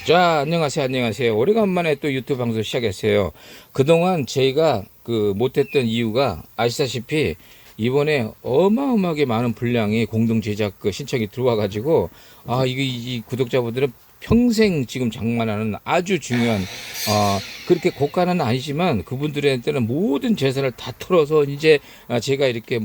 자, 안녕하세요. 안녕하세요. 오래간만에 또 유튜브 방송 시작했어요. 그동안 저희가 못했던 이유가 아시다시피 이번에 어마어마하게 많은 분량이 공동 제작 신청이 들어와가지고, 이 구독자분들은 평생 지금 장만하는 아주 중요한, 그렇게 고가는 아니지만 그분들한테는 모든 재산을 다 털어서 이제 제가 이렇게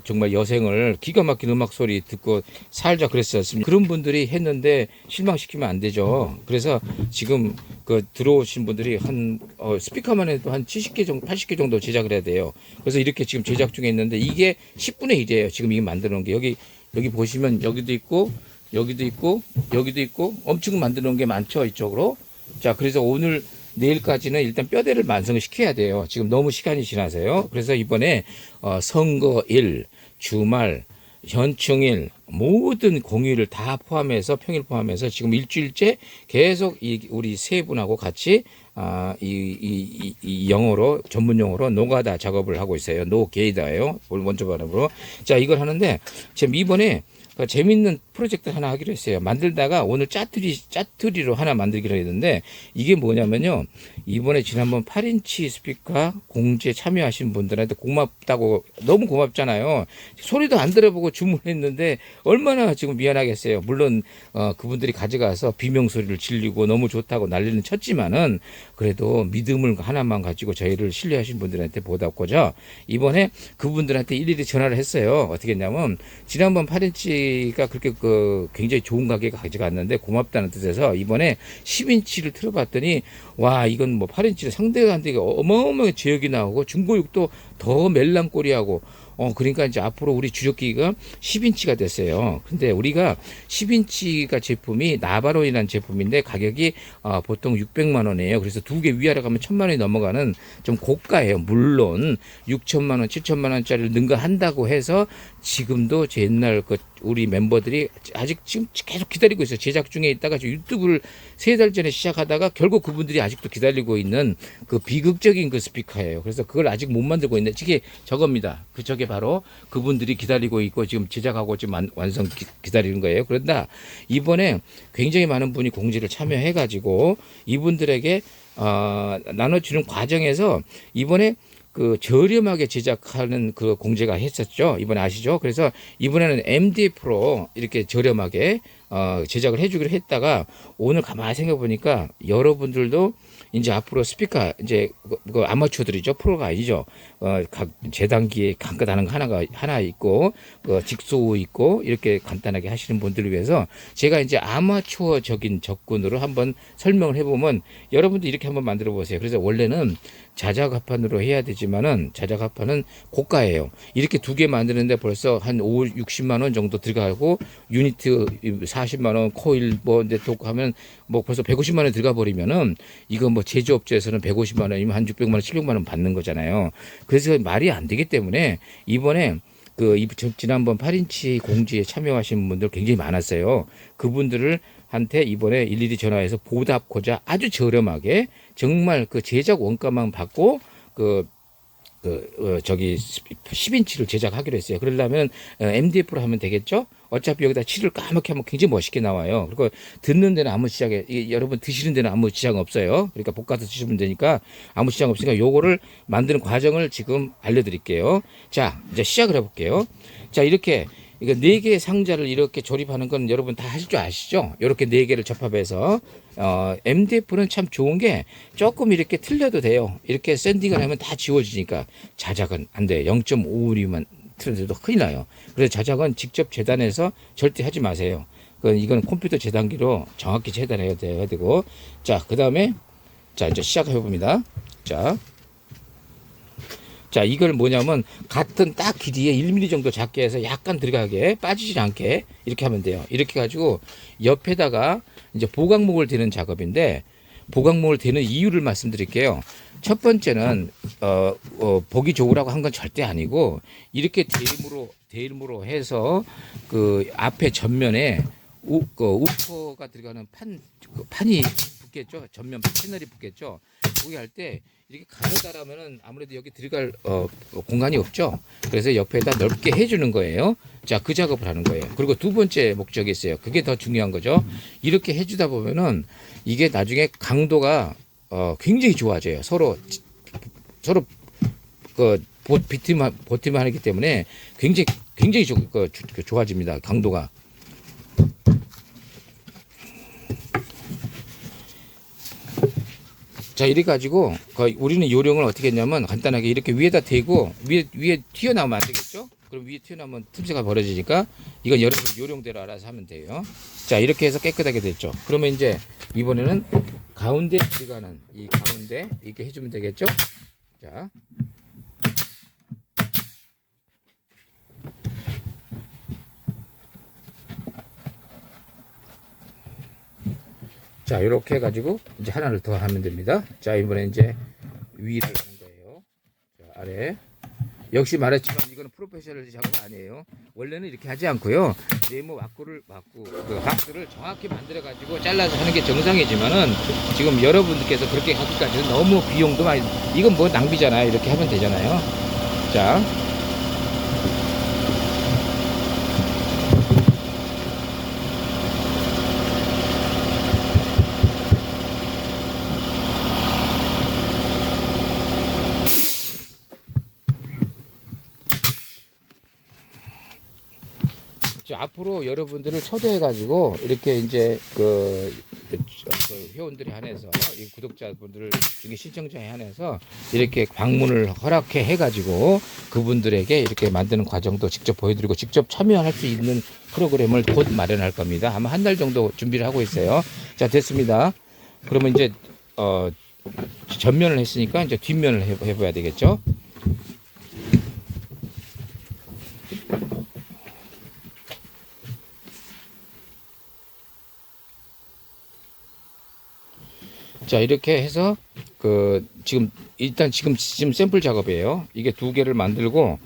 정말 여생을 기가 막힌 음악 소리 듣고 살자 그랬었습니다. 그런 분들이 했는데 실망시키면 안 되죠. 그래서 지금 들어오신 분들이 스피커만 해도 한 70개 정도, 80개 정도 제작을 해야 돼요. 그래서 이렇게 지금 제작 중에 있는데 이게 10분의 1이에요. 지금 이게 만들어 놓은 게 여기 보시면 여기도 있고 여기도 있고 여기도 있고 엄청 만들어 놓은 게 많죠, 이쪽으로. 자, 그래서 오늘 내일까지는 일단 뼈대를 완성을 시켜야 돼요. 지금 너무 시간이 지나서요. 그래서 이번에 선거일, 주말, 현충일 모든 공휴일을 다 포함해서 평일 포함해서 지금 일주일째 계속 우리 세 분하고 같이 이 영어로 전문 용어로 노가다 작업을 하고 있어요. 노게이다예요. 원조 발음으로. 자, 이걸 하는데 지금 이번에 재밌는 프로젝트 하나 하기로 했어요. 만들다가 오늘 짜투리로 하나 만들기로 했는데 이게 뭐냐면요. 이번에 지난번 8인치 스피커 공지에 참여하신 분들한테 고맙다고, 너무 고맙잖아요. 소리도 안 들어보고 주문했는데 얼마나 지금 미안하겠어요. 물론 그분들이 가져가서 비명소리를 질리고 너무 좋다고 난리는 쳤지만은 그래도 믿음을 하나만 가지고 저희를 신뢰하신 분들한테 보답고자 이번에 그분들한테 일일이 전화를 했어요. 어떻게 했냐면 지난번 8인치가 그렇게 굉장히 좋은 가격에 가져갔는데 고맙다는 뜻에서 이번에 10인치를 틀어봤더니 와, 이건 뭐 8인치를 상대한테 어마어마하게 제역이 나오고 중고육도 더 멜랑꼬리하고 그러니까 이제 앞으로 우리 주력기기가 10인치가 됐어요. 근데 우리가 10인치가 제품이 나바로이라는 제품인데 가격이 보통 600만 원이에요. 그래서 두 개 위아래 가면 1000만 원이 넘어가는 좀 고가예요. 물론 6천만 원, 7천만 원짜리를 능가한다고 해서 지금도 제 옛날 우리 멤버들이 아직 지금 계속 기다리고 있어요. 제작 중에 있다가 유튜브를 3달 전에 시작하다가 결국 그분들이 아직도 기다리고 있는 그 비극적인 그 스피커예요. 그래서 그걸 아직 못 만들고 있는데 이게 저겁니다. 저게 바로 그분들이 기다리고 있고 지금 제작하고 지금 완성 기다리는 거예요. 그런데 이번에 굉장히 많은 분이 공지를 참여해가지고 이분들에게 나눠주는 과정에서 이번에 저렴하게 제작하는 그 공제가 했었죠. 이번에 아시죠? 그래서 이번에는 MDF로 이렇게 저렴하게 제작을 해주기로 했다가 오늘 가만히 생각해 보니까 여러분들도 이제 앞으로 스피커 이제 아마추어들이죠. 프로가 아니죠. 각 재단기에 간단한 거 하나 있고 직소 있고 이렇게 간단하게 하시는 분들을 위해서 제가 이제 아마추어적인 접근으로 한번 설명을 해보면 여러분들 이렇게 한번 만들어 보세요. 그래서 원래는 자작합판으로 해야 되지만은 자작합판은 고가예요. 이렇게 두 개 만드는데 벌써 한 60만 원 정도 들어가고 유니트 40만 원, 코일 네트워크 하면 벌써 150만 원 들어가 버리면은 이거 제조업체에서는 150만 원이면 한 600만 원, 700만 원 받는 거잖아요. 그래서 말이 안 되기 때문에 이번에 지난번 8인치 공지에 참여하신 분들 굉장히 많았어요. 그분들을 한테 이번에 일일이 전화해서 보답고자 아주 저렴하게 정말 제작 원가만 받고 10인치를 제작하기로 했어요. 그러려면 MDF로 하면 되겠죠? 어차피 여기다 칠을 까맣게 하면 굉장히 멋있게 나와요. 그리고 듣는 데는 아무 여러분 드시는 데는 아무 지장 없어요. 그러니까 볶아서 드시면 되니까 아무 지장 없으니까 요거를 만드는 과정을 지금 알려드릴게요. 자, 이제 시작을 해볼게요. 자, 이렇게 이거 4개의 상자를 이렇게 조립하는 건 여러분 다 하실 줄 아시죠? 이렇게 4개를 접합해서 MDF는 참 좋은 게 조금 이렇게 틀려도 돼요. 이렇게 샌딩을 하면 다 지워지니까. 자작은 안 돼요. 0.5mm만 틀어도 큰일 나요. 그래서 자작은 직접 재단해서 절대 하지 마세요. 이건 컴퓨터 재단기로 정확히 재단해야 되고. 자, 그 다음에 자, 이제 시작해 봅니다. 자, 이걸 뭐냐면 같은 딱 길이에 1mm 정도 작게 해서 약간 들어가게 빠지지 않게 이렇게 하면 돼요. 이렇게 가지고 옆에다가 이제 보강목을 대는 작업인데 보강목을 대는 이유를 말씀드릴게요. 첫 번째는 보기 좋으라고 한 건 절대 아니고 이렇게 대림으로 해서 앞에 전면에 우퍼가 들어가는 판이 붙겠죠. 전면 패널이 붙겠죠. 거기 할 때 이렇게 가느다라면은 아무래도 여기 들어갈 공간이 없죠. 그래서 옆에다 넓게 해주는 거예요. 자, 그 작업을 하는 거예요. 그리고 두 번째 목적이 있어요. 그게 더 중요한 거죠. 이렇게 해주다 보면은 이게 나중에 강도가 굉장히 좋아져요. 서로 그 보탬을 하기 때문에 굉장히 좋아집니다. 강도가. 자, 이래 가지고 우리는 요령을 어떻게 했냐면 간단하게 이렇게 위에다 대고 위에 튀어나오면 안 되겠죠? 그럼 위에 튀어나오면 틈새가 벌어지니까 이건 여러분 요령대로 알아서 하면 돼요. 자, 이렇게 해서 깨끗하게 됐죠. 그러면 이제 이번에는 가운데 들어가는 이 가운데 이렇게 해주면 되겠죠? 자. 자, 이렇게 해가지고 이제 하나를 더 하면 됩니다. 자, 이번에 이제 위를 하는 거예요. 자, 아래. 역시 말했지만 이거는 프로페셔널 작업 아니에요. 원래는 이렇게 하지 않고요. 네모 와꾸를 그 박스를 정확히 만들어가지고 잘라서 하는 게 정상이지만은 지금 여러분들께서 그렇게 하기까지는 너무 비용도 많이, 이건 뭐 낭비잖아요. 이렇게 하면 되잖아요. 자. 앞으로 여러분들을 초대해가지고 이렇게 이제 그 회원들에 한해서 이 구독자분들 중에 신청자에 한해서 이렇게 방문을 허락해 해가지고 그분들에게 이렇게 만드는 과정도 직접 보여드리고 직접 참여할 수 있는 프로그램을 곧 마련할 겁니다. 아마 한 달 정도 준비를 하고 있어요. 자, 됐습니다. 그러면 이제 전면을 했으니까 이제 뒷면을 해봐야 되겠죠. 자, 이렇게 해서 일단 지금 샘플 작업이에요. 이게 두 개를 만들고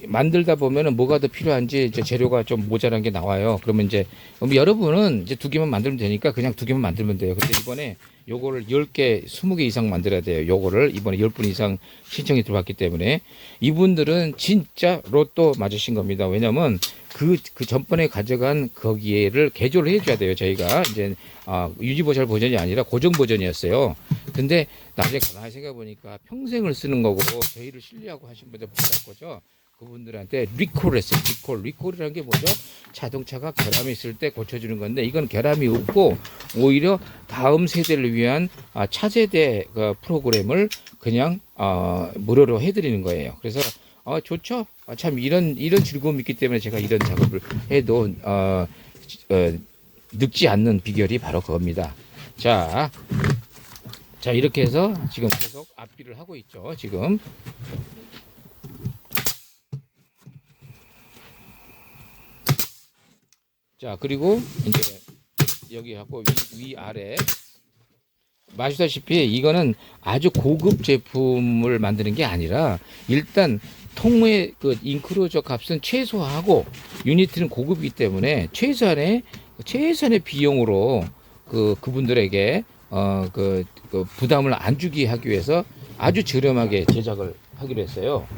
만들다 보면은 뭐가 더 필요한지 이제 재료가 좀 모자란 게 나와요. 그러면 그럼 여러분은 이제 두 개만 만들면 되니까 그냥 두 개만 만들면 돼요. 근데 이번에 요거를 10개, 20개 이상 만들어야 돼요. 요거를 이번에 10분 이상 신청이 들어왔기 때문에 이분들은 진짜 로또 맞으신 겁니다. 왜냐면 그 전번에 가져간 거기에를 개조를 해줘야 돼요. 저희가 이제 유지보살 버전이 아니라 고정 버전이었어요. 근데 나중에 가만히 생각해 보니까 평생을 쓰는 거고 저희를 신뢰하고 하신 분들 못할 거죠. 그분들한테 리콜을 했어요. 리콜이라는 게 뭐죠? 자동차가 결함이 있을 때 고쳐주는 건데 이건 결함이 없고 오히려 다음 세대를 위한 차세대 프로그램을 그냥 무료로 해드리는 거예요. 그래서 좋죠. 참 이런 즐거움이 있기 때문에 제가 이런 작업을 해도 늙지 않는 비결이 바로 그겁니다. 자, 이렇게 해서 지금 계속 앞뒤를 하고 있죠. 지금. 자, 그리고 이제 여기 하고 위아래 마시다시피 이거는 아주 고급 제품을 만드는 게 아니라 일단 통의 그 인크로저 값은 최소화하고 유니티는 고급이기 때문에 최소한의 비용으로 그분들에게 그 부담을 안 주게 하기 위해서 아주 저렴하게 제작을 하기로 했어요.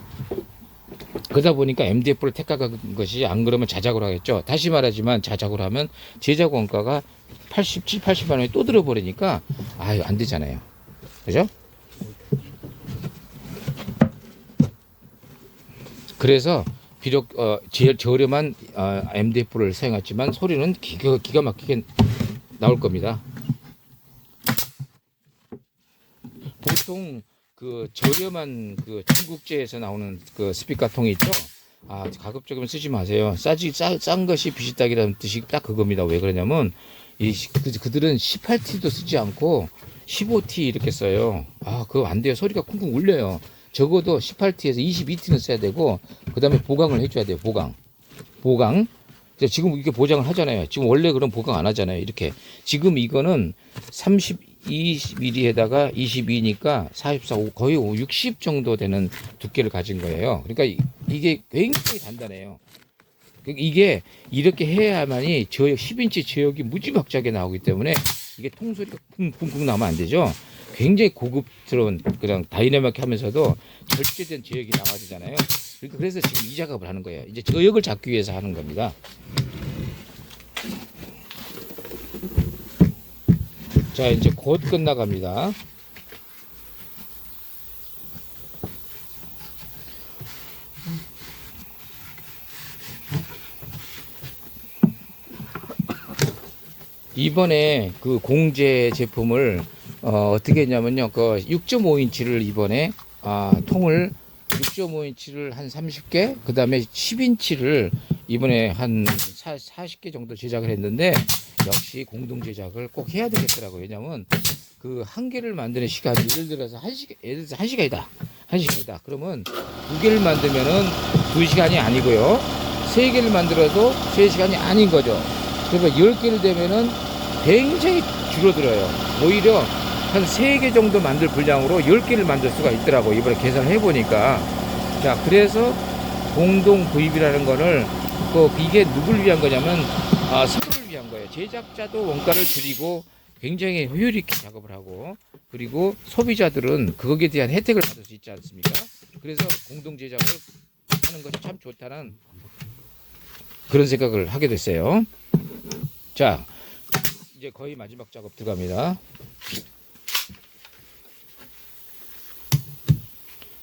그러다 보니까 MDF를 택한 것이 안 그러면 자작으로 하겠죠. 다시 말하지만 자작으로 하면 제작 원가가 87, 80만 원이 또 들어버리니까 안 되잖아요. 그죠? 그래서 비록 제일 저렴한 MDF를 사용했지만 소리는 기가 막히게 나올 겁니다. 보통 그 저렴한 중국제에서 나오는 그 스피커통이 있죠. 가급적이면 쓰지 마세요. 싼 것이 비지떡이라는 뜻이 딱 그겁니다. 왜 그러냐면 그들은 18T도 쓰지 않고 15T 이렇게 써요. 그거 안 돼요. 소리가 쿵쿵 울려요. 적어도 18T에서 22T는 써야 되고 그 다음에 보강을 해줘야 돼요. 보강. 지금 이게 보장을 하잖아요. 지금 원래 그런 보강 안 하잖아요. 이렇게 지금 이거는 32mm에다가 22니까 44, 거의 60 정도 되는 두께를 가진 거예요. 그러니까 이게 굉장히 단단해요. 이게 이렇게 해야만이 10인치 제역이 무지막지하게 나오기 때문에 이게 통소리가 쿵쿵쿵 나면 안 되죠. 굉장히 고급스러운 그냥 다이내믹 하면서도 절제된 제역이 나와야 되잖아요. 그러니까 그래서 지금 이 작업을 하는 거예요. 이제 저역을 잡기 위해서 하는 겁니다. 자, 이제 곧 끝나갑니다. 이번에 그 공제 제품을 어떻게 했냐면요. 그 6.5인치를 이번에 통을 6.5인치를 한 30개, 그 다음에 10인치를 이번에 한 40개 정도 제작을 했는데, 역시 공동 제작을 꼭 해야 되겠더라고요. 왜냐면 그 한 개를 만드는 시간이 예를 들어서 한 시간이다. 한 시간이다. 그러면 두 개를 만들면은 2시간이 아니고요. 세 개를 만들어도 3시간이 아닌 거죠. 그래서 10개를 되면은 굉장히 줄어들어요. 오히려 한 3개 정도 만들 분량으로 10개를 만들 수가 있더라고요. 이번에 계산을 해보니까. 자, 그래서 공동 구입이라는 거를 이게 누굴 위한 거냐면 서로를 위한 거예요. 제작자도 원가를 줄이고 굉장히 효율 있게 작업을 하고, 그리고 소비자들은 거기에 대한 혜택을 받을 수 있지 않습니까? 그래서 공동 제작을 하는 것이 참 좋다는 그런 생각을 하게 됐어요. 자, 이제 거의 마지막 작업 들어갑니다.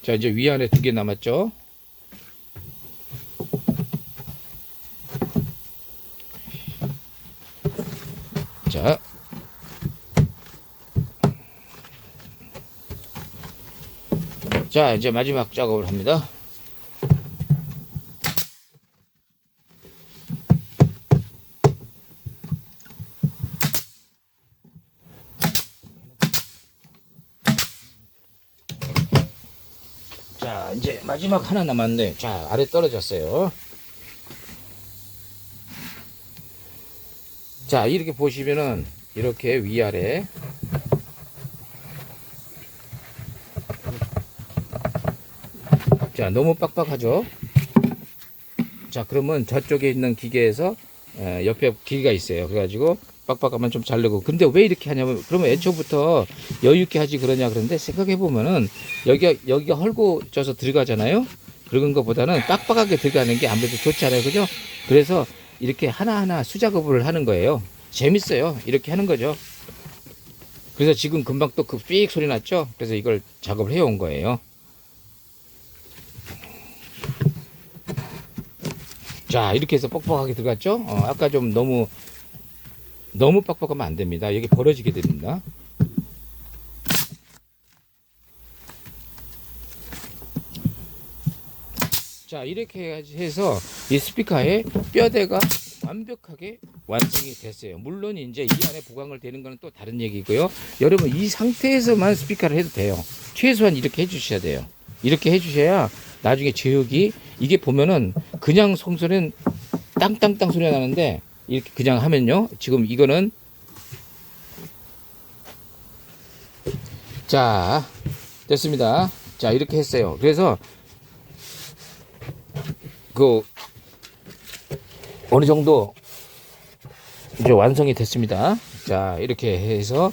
자, 이제 위안에 2개 남았죠. 자, 이제 마지막 작업을 합니다. 자, 이제 마지막 하나 남았네. 자, 아래 떨어졌어요. 자, 이렇게 보시면은 이렇게 위아래 자, 너무 빡빡하죠. 자, 그러면 저쪽에 있는 기계에서 옆에 기계가 있어요. 그래가지고 빡빡하면 좀 자르고. 근데 왜 이렇게 하냐면, 그러면 애초부터 여유 있게 하지 그러냐 그런데, 생각해 보면은 여기가 헐고져서 들어가잖아요. 그런 것보다는 빡빡하게 들어가는 게 아무래도 좋지 않아요, 그죠? 그래서 이렇게 하나하나 수작업을 하는 거예요. 재밌어요. 이렇게 하는 거죠. 그래서 지금 금방 또 그 삑 소리 났죠. 그래서 이걸 작업을 해온 거예요. 자, 이렇게 해서 뻑뻑하게 들어갔죠. 아까 좀 너무 빡빡하면 안 됩니다. 여기 벌어지게 됩니다. 자, 이렇게 해서 이 스피커의 뼈대가 완벽하게 완성이 됐어요. 물론 이제 이 안에 보강을 되는 거는 또 다른 얘기고요. 여러분, 이 상태에서만 스피커를 해도 돼요. 최소한 이렇게 해주셔야 돼요. 이렇게 해주셔야 나중에 제역이, 이게 보면은 그냥 송소는 땅땅땅 소리가 나는데, 이렇게 그냥 하면요, 지금 이거는, 자, 됐습니다. 자, 이렇게 했어요. 그래서 어느 정도 이제 완성이 됐습니다. 자, 이렇게 해서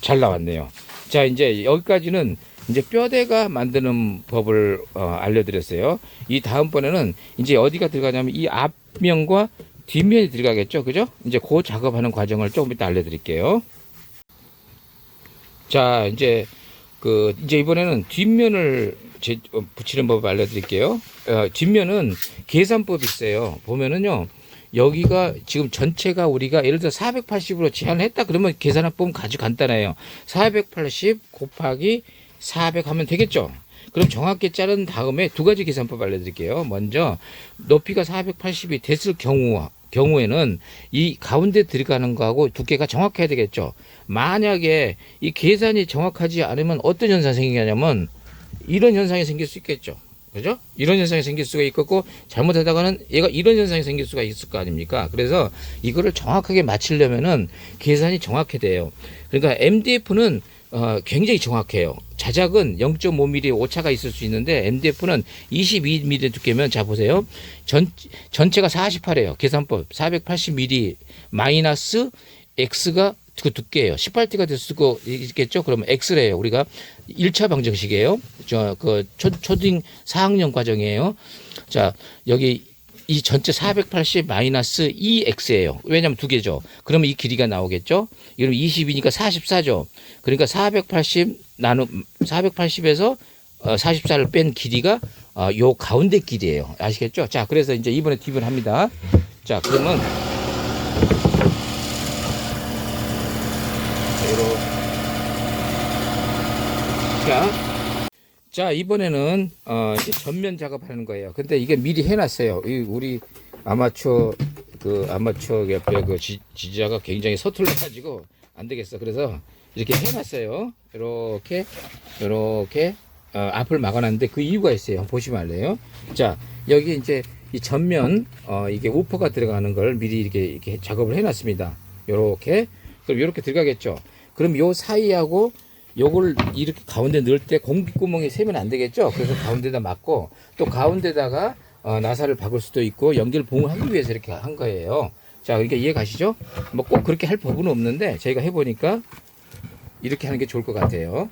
잘 나왔네요. 자, 이제 여기까지는 이제 뼈대가 만드는 법을 알려드렸어요. 이 다음번에는 이제 어디가 들어가냐면 이 앞면과 뒷면이 들어가겠죠, 그죠? 이제 그 작업하는 과정을 조금 이따 알려드릴게요. 자, 이제 이번에는 뒷면을 붙이는 법을 알려드릴게요. 뒷면은 계산법이 있어요. 보면은요, 여기가 지금 전체가 우리가 예를 들어 480으로 제한을 했다 그러면 계산법은 아주 간단해요. 480 곱하기 400 하면 되겠죠. 그럼 정확히 자른 다음에 두 가지 계산법 알려드릴게요. 먼저 높이가 480이 됐을 경우에는 이 가운데 들어가는 거하고 두께가 정확해야 되겠죠. 만약에 이 계산이 정확하지 않으면 어떤 현상이 생기냐면 이런 현상이 생길 수 있겠죠. 그죠? 이런 현상이 생길 수가 있겠고, 잘못하다가는 얘가 이런 현상이 생길 수가 있을 거 아닙니까? 그래서 이거를 정확하게 맞추려면은 계산이 정확해야 돼요. 그러니까 MDF는 굉장히 정확해요. 자작은 0.5mm 오차가 있을 수 있는데 MDF는 22mm 두께면, 자 보세요. 전체가 48이에요. 계산법 480mm 마이너스 X가 그 두께예요. 18T가 될 수도 있겠죠. 그러면 X래요. 우리가 1차 방정식이에요. 그 초등 4학년 과정이에요. 자, 여기 이 전체 480 마이너스 2x예요. 왜냐면 두 개죠. 그러면 이 길이가 나오겠죠. 이러면 20이니까 44죠. 그러니까 480에서 44를 뺀 길이가 요 가운데 길이에요. 아시겠죠? 자, 그래서 이제 이번에 뒷을 합니다. 자, 그러면 자, 이번에는 이제 전면 작업하는 거예요. 근데 이게 미리 해놨어요. 우리 아마추어 옆에 그 지지자가 굉장히 서툴러가지고 안 되겠어. 그래서 이렇게 해놨어요. 이렇게 앞을 막아놨는데 그 이유가 있어요. 보시면 알래요. 자, 여기 이제 이 전면 이게 우퍼가 들어가는 걸 미리 이렇게 작업을 해놨습니다. 그럼 이렇게 들어가겠죠. 그럼 요 사이하고 요걸 이렇게 가운데 넣을 때 공기구멍이 새면 안 되겠죠. 그래서 가운데다 막고 또 가운데다가 나사를 박을 수도 있고 연결봉을 하기 위해서 이렇게 한 거예요. 자, 그러니까 이해 가시죠? 뭐 꼭 그렇게 할 법은 없는데 저희가 해보니까 이렇게 하는 게 좋을 것 같아요.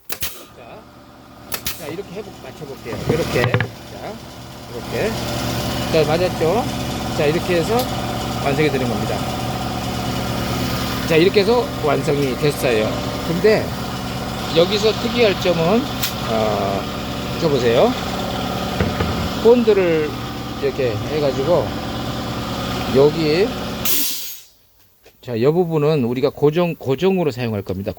자, 이렇게 맞춰볼게요. 이렇게. 자, 맞았죠? 자, 이렇게 해서 완성이 되는 겁니다. 자, 이렇게 해서 완성이 됐어요. 근데 여기서 특이할 점은 저 보세요. 본드를 이렇게 해가지고 여기 자, 이 부분은 우리가 고정으로 사용할 겁니다.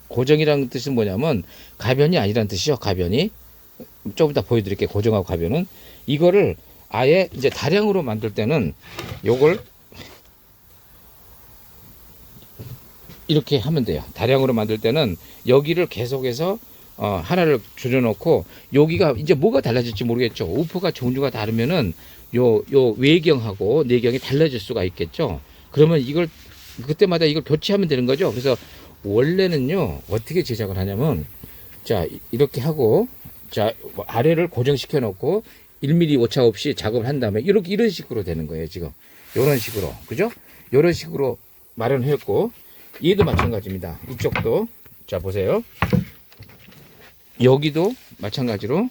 고정이라는 뜻은 뭐냐면 가변이 아니라는 뜻이죠. 가변이 좀 이따 보여드릴게요. 고정하고 가변은 이거를 아예 이제 다량으로 만들 때는 요걸 이렇게 하면 돼요. 다량으로 만들 때는 여기를 계속해서 하나를 줄여놓고 여기가 이제 뭐가 달라질지 모르겠죠. 우퍼가 종류가 다르면은 요 외경하고 내경이 달라질 수가 있겠죠. 그러면 이걸 그때마다 이걸 교체하면 되는 거죠. 그래서 원래는요 어떻게 제작을 하냐면 자, 이렇게 하고 자, 아래를 고정시켜 놓고 1mm 오차 없이 작업을 한 다음에 이런 식으로 되는 거예요. 지금 이런 식으로, 그죠? 이런 식으로 마련했고 얘도 마찬가지입니다. 이쪽도 자, 보세요. 여기도 마찬가지로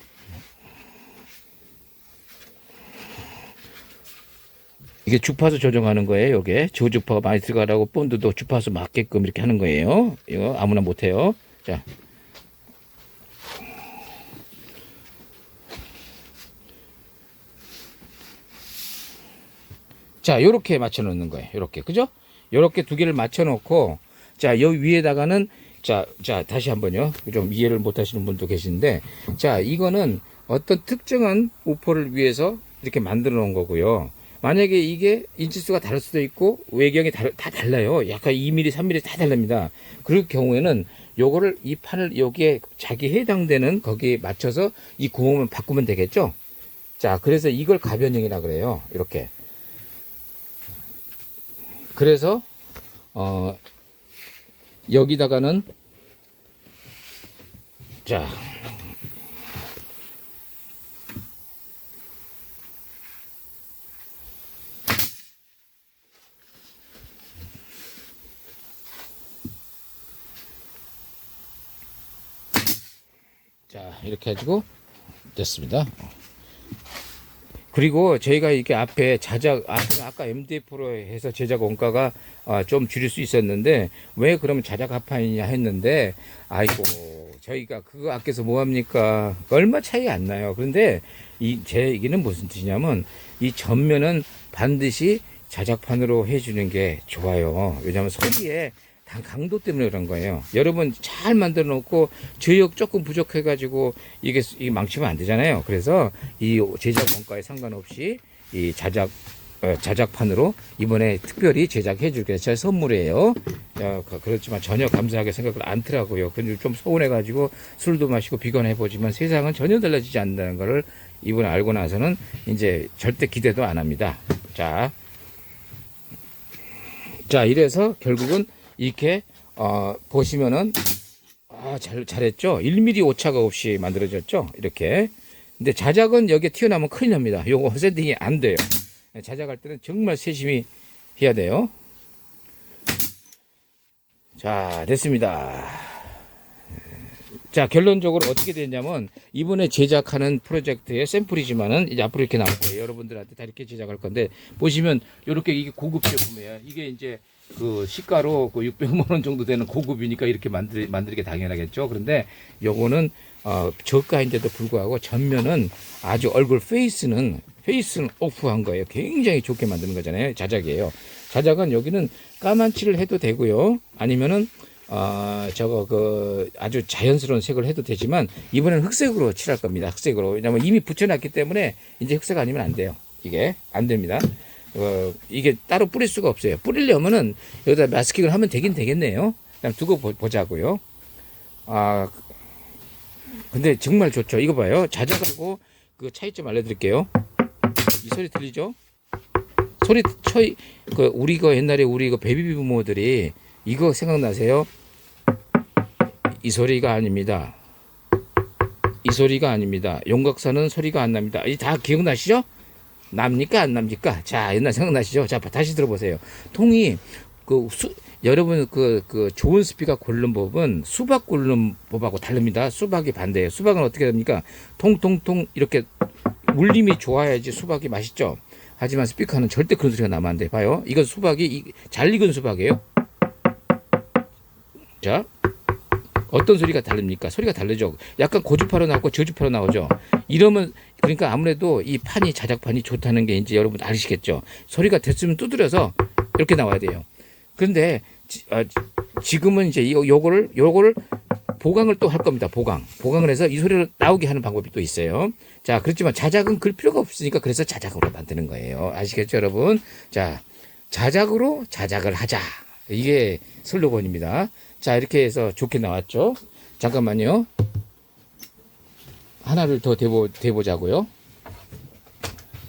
이게 주파수 조정하는 거예요. 요게 저주파가 많이 들어가라고 본드도 주파수 맞게끔 이렇게 하는 거예요. 이거 아무나 못해요. 자, 요렇게 맞춰 놓는 거예요. 요렇게, 그죠? 요렇게 두 개를 맞춰 놓고 자, 요 위에다가는 자, 다시 한번요. 좀 이해를 못 하시는 분도 계신데 자, 이거는 어떤 특정한 우퍼를 위해서 이렇게 만들어 놓은 거고요. 만약에 이게 인치수가 다를 수도 있고 외경이 다 달라요. 약간 2mm, 3mm 다 다릅니다. 그럴 경우에는 요거를 이 판을 여기에 자기 해당되는 거기에 맞춰서 이 구멍을 바꾸면 되겠죠. 자, 그래서 이걸 가변형이라 그래요. 이렇게. 그래서 여기다가는 자, 이렇게 해가지고 됐습니다. 그리고 저희가 이렇게 앞에 아까 MDF로 해서 제작 원가가 좀 줄일 수 있었는데 왜 그러면 자작 합판이냐 했는데 아이고 저희가 그거 아껴서 뭐합니까? 얼마 차이 안 나요. 그런데 제 얘기는 무슨 뜻이냐면 이 전면은 반드시 자작판으로 해주는 게 좋아요. 왜냐하면 소리에 강도 때문에 그런 거예요. 여러분 잘 만들어 놓고 저역 조금 부족해 가지고 이게 망치면 안 되잖아요. 그래서 이 제작 원가에 상관없이 이 자작판으로 이번에 특별히 제작해 줄게요. 제 선물이에요. 그렇지만 전혀 감사하게 생각을 않더라고요. 근데 좀 서운해 가지고 술도 마시고 비관해 보지만 세상은 전혀 달라지지 않는다는 것을 이번에 알고 나서는 이제 절대 기대도 안 합니다. 자, 이래서 결국은 이렇게 보시면은 잘했죠. 1mm 오차가 없이 만들어졌죠. 이렇게. 근데 자작은 여기에 튀어나오면 큰일 납니다. 요거 샌딩이 안 돼요. 자작할 때는 정말 세심히 해야 돼요. 자, 됐습니다. 자, 결론적으로 어떻게 됐냐면 이번에 제작하는 프로젝트의 샘플이지만은 이제 앞으로 이렇게 나올 거예요. 여러분들한테 다 이렇게 제작할 건데 보시면 이렇게 이게 고급 제품이에요. 이게 이제 그 시가로 그 600만 원 정도 되는 고급이니까 이렇게 만들게 당연하겠죠. 그런데 요거는 저가인데도 불구하고 전면은 아주 얼굴 페이스는 오프한 거예요. 굉장히 좋게 만드는 거잖아요. 자작이에요. 자작은 여기는 까만칠을 해도 되고요. 아니면은 아주 자연스러운 색을 해도 되지만 이번에는 흑색으로 칠할 겁니다. 흑색으로. 왜냐면 이미 붙여놨기 때문에 이제 흑색 아니면 안 돼요. 이게 안 됩니다. 이게 따로 뿌릴 수가 없어요. 뿌리려면은 여기다 마스킹을 하면 되긴 되겠네요. 그냥 두고 보자고요. 근데 정말 좋죠. 이거 봐요. 자작하고 그 차이점 알려드릴게요. 이 소리 들리죠? 우리가 옛날에 우리 베이비 부모들이 이거 생각나세요? 이 소리가 아닙니다. 이 소리가 아닙니다. 용각사는 소리가 안 납니다. 이 다 기억나시죠? 납니까 안 납니까? 자, 옛날 생각나시죠? 자, 다시 들어보세요. 통이 여러분 좋은 스피커 고르는 법은 수박 고르는 법하고 다릅니다. 수박이 반대예요. 수박은 어떻게 됩니까? 통통통 이렇게 울림이 좋아야지 수박이 맛있죠. 하지만 스피커는 절대 그런 소리가 나면 안 돼. 봐요. 이건 수박이 잘 익은 수박이에요. 자, 어떤 소리가 다릅니까? 소리가 다르죠. 약간 고주파로 나오고 저주파로 나오죠. 이러면 그러니까 아무래도 이 자작판이 좋다는 게 이제 여러분 아시겠죠. 소리가 됐으면 두드려서 이렇게 나와야 돼요. 그런데 지금은 이제 요거를 보강을 또 할 겁니다. 보강을 해서 이 소리를 나오게 하는 방법이 또 있어요. 자, 그렇지만 자작은 그럴 필요가 없으니까 그래서 자작으로 만드는 거예요. 아시겠죠, 여러분? 자, 자작으로 자작을 하자. 이게 슬로건입니다. 자, 이렇게 해서 좋게 나왔죠. 잠깐만요. 하나를 더 대보자고요.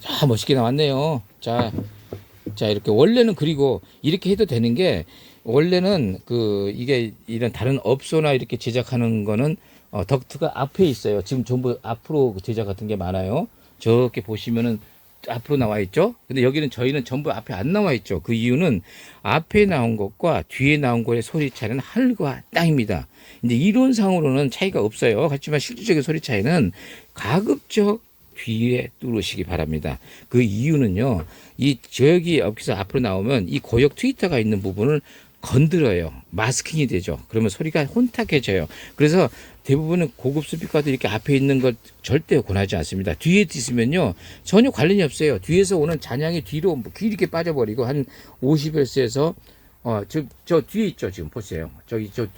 자, 멋있게 나왔네요. 자, 이렇게 원래는 그리고 이렇게 해도 되는 게 원래는 이게 이런 다른 업소나 이렇게 제작하는 거는 덕트가 앞에 있어요. 지금 전부 앞으로 제작 같은 게 많아요. 저렇게 보시면은 앞으로 나와 있죠. 근데 여기는 저희는 전부 앞에 안 나와 있죠. 그 이유는 앞에 나온 것과 뒤에 나온 거의 소리 차이는 하늘과 땅입니다. 이제 이론상으로는 차이가 없어요. 하지만 실질적인 소리 차이는 가급적 뒤에 뚫으시기 바랍니다. 그 이유는요. 저기 여기서 앞으로 나오면 이 고역 트위터가 있는 부분을 건드려요. 마스킹이 되죠. 그러면 소리가 혼탁해져요. 그래서 대부분은 고급 스피커도 이렇게 앞에 있는 것 절대 권하지 않습니다. 뒤에 있으면요 전혀 관련이 없어요. 뒤에서 오는 잔향이 뒤로 길게 빠져버리고 한 50Hz에서 저 뒤에 있죠. 지금 보세요.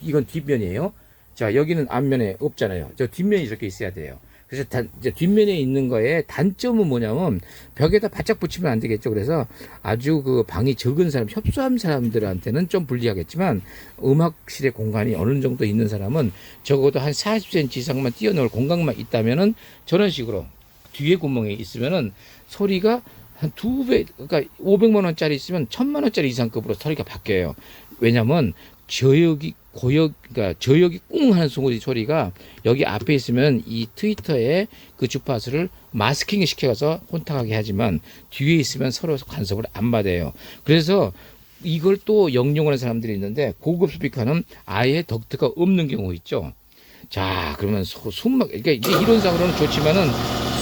이건 뒷면이에요. 자, 여기는 앞면에 없잖아요. 저 뒷면이 이렇게 있어야 돼요. 그래서 이제 뒷면에 있는 거에 단점은 뭐냐면 벽에다 바짝 붙이면 안 되겠죠. 그래서 아주 방이 적은 사람, 협소한 사람들한테는 좀 불리하겠지만 음악실의 공간이 어느 정도 있는 사람은 적어도 한 40cm 이상만 띄워놓을 공간만 있다면은 저런 식으로 뒤에 구멍에 있으면은 소리가 한 2배, 그러니까 500만 원짜리 있으면 1000만 원짜리 이상급으로 소리가 바뀌어요. 왜냐면 그러니까 저역이 꿍 하는 소리가 여기 앞에 있으면 이 트위터의 그 주파수를 마스킹 시켜서 혼탁하게 하지만 뒤에 있으면 서로 간섭을 안 받아요. 그래서 이걸 또 영용하는 사람들이 있는데 고급 스피커는 아예 덕트가 없는 경우 있죠. 자, 그러면 그러니까 이게 이론상으로는 좋지만은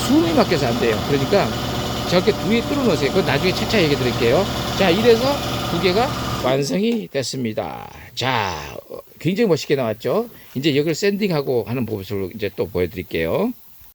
숨이 막혀서 안 돼요. 그러니까 저렇게 뒤에 뚫어 놓으세요. 그건 나중에 차차 얘기 드릴게요. 자, 이래서 두 개가 완성이 됐습니다. 자, 굉장히 멋있게 나왔죠. 이제 여기를 샌딩하고 하는 모습을 이제 또 보여드릴게요.